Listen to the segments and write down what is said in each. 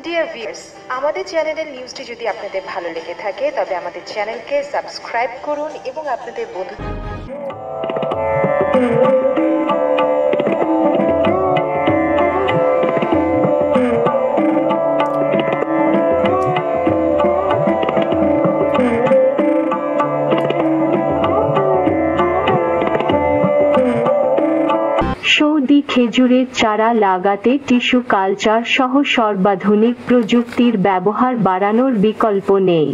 Dear viewers, আমাদের চ্যানেলের নিউজটি যদি আপনাদের ভালো লেগে থাকে তবে আমাদের চ্যানেলকে সাবস্ক্রাইব করুন এবং আপনাদের বন্ধু সৌদি খেজুরের চারা লাগাতে টিস্যু কালচার সহ সর্বাধুনিক প্রযুক্তির ব্যবহার বাড়ানোর বিকল্প নেই।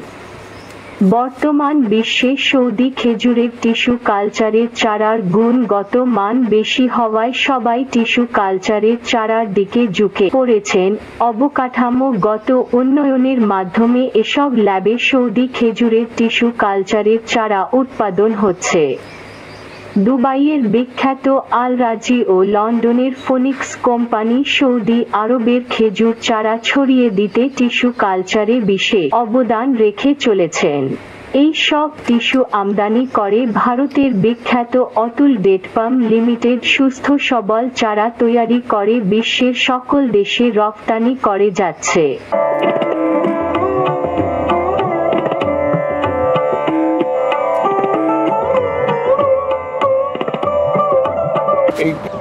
বর্তমান বিশ্বে সৌদি খেজুরের টিস্যু কালচারের চারার গুণগত মান বেশি হওয়ায় সবাই টিস্যু কালচারের চারার দিকে ঝুঁকে পড়েছেন। অবকাঠামোগত উন্নয়নের মাধ্যমে এসব ল্যাবে সৌদি খেজুরের টিস্যু কালচারের চারা উৎপাদন হচ্ছে। দুবাইয়ের বিখ্যাত আল রাজি ও লন্ডনের ফোনিক্স কোম্পানি সৌদি আরবের খেজুর চারা ছড়িয়ে দিতে টিস্যু কালচারে বিশেষ অবদান রেখে চলেছেন। এই সব টিস্যু আমদানি করে ভারতের বিখ্যাত অতুল ডেট পাম লিমিটেড সুস্থ সবল চারা তৈরি করে বিশ্বের সকল দেশে রপ্তানি করে যাচ্ছে।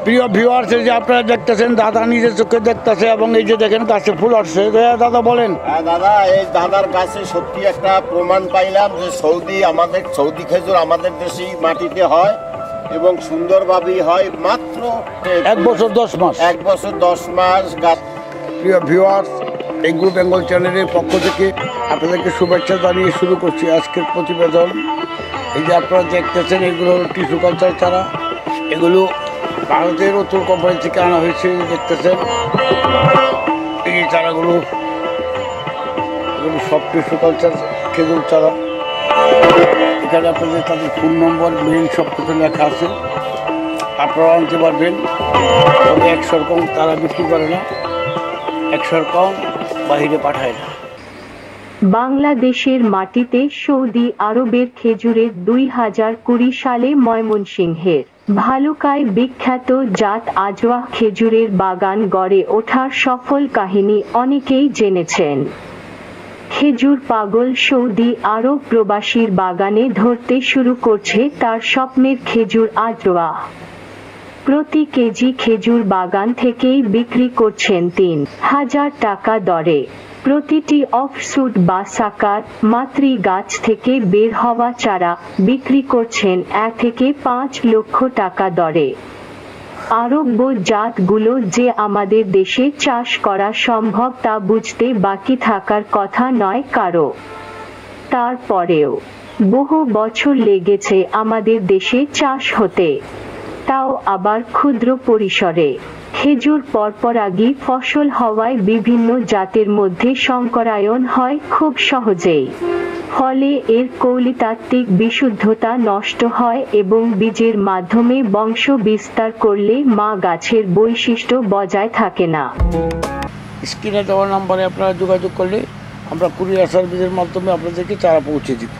প্রিয় ভিউয়ার্স, যে আপনারা দেখতেছেন দাদা নিজের চোখে দেখতেছে এবং এই যে দেখেন গাছে ফুল আসছে। দাদা বলেন। হ্যাঁ দাদা, এই দাদার গাছে সত্যি একটা প্রমাণ পাইলাম যে সৌদি খেজুর আমাদের দেশি মাটিতে হয় এবং সুন্দরভাবেই হয়। মাত্র 1 বছর 10 মাস। 1 বছর 10 মাস গাছ। প্রিয় ভিউয়ার্স, এগ্রো বেঙ্গল চ্যানেলের পক্ষ থেকে আপনাদেরকে শুভেচ্ছা জানিয়ে শুরু করছি আজকের প্রতিবেদন। এই যে আপনারা দেখতেছেন এগুলো টিস্যু কালচার চারা, এগুলো ভারতের অতুল কোম্পানি থেকে আনা হয়েছে। দেখতেছেন এই চারাগুলো, এগুলো সব টিস্যু কালচার খেজুর চারা। এখানে আপনাদের তাদের ফোন নম্বর মেইল সব কিছু লেখা আছে, আপনারা আনতে পারবেন। তবে 100 কম তারা বিক্রি করে না, 100 কম বাহিরে পাঠায় না। বাংলাদেশের মাটিতে সৌদি আরবের খেজুরের 2020 সালে ময়মনসিংহের ভালুকায় বিখ্যাত জাত আজওয়া খেজুরের বাগান গড়ে ওঠার সফল কাহিনী অনেকেই জেনেছেন। খেজুর পাগল সৌদি আরব প্রবাসীর বাগানে ধরতে শুরু করছে তার স্বপ্নের খেজুর আজওয়া। প্রতি কেজি খেজুর বাগান থেকেই বিক্রি করছেন 3000 টাকা দরে। প্রতিটি অফশুট বা সাকার মাতৃ গাছ থেকে বের হওয়া চারা বিক্রি করছেন 1 থেকে 5 লক্ষ টাকা দরে। আরব্য জাতগুলো যে আমাদের দেশে চাষ করা সম্ভব তা বুঝতে বাকি থাকার কথা নয় কারো। তারপরেও বহু বছর লেগেছে আমাদের দেশে চাষ হতে, তাও আবার ক্ষুদ্র পরিসরে। খেজুর পরপরাগী ফসল হওয়ায় বিভিন্ন জাতের মধ্যে সংকরায়ন হয় খুব সহজেই। ফলে এর কৌলিতাত্ত্বিক বিশুদ্ধতা নষ্ট হয় এবং বীজের মাধ্যমে বংশ বিস্তার করলে মা গাছের বৈশিষ্ট্য বজায় থাকে না। স্ক্রিনে দেওয়া নম্বরে আপনারা যোগাযোগ করলে আমরা কুরিয়ার সার্ভিসের মাধ্যমে আপনাদেরকে চারা পৌঁছে দিব।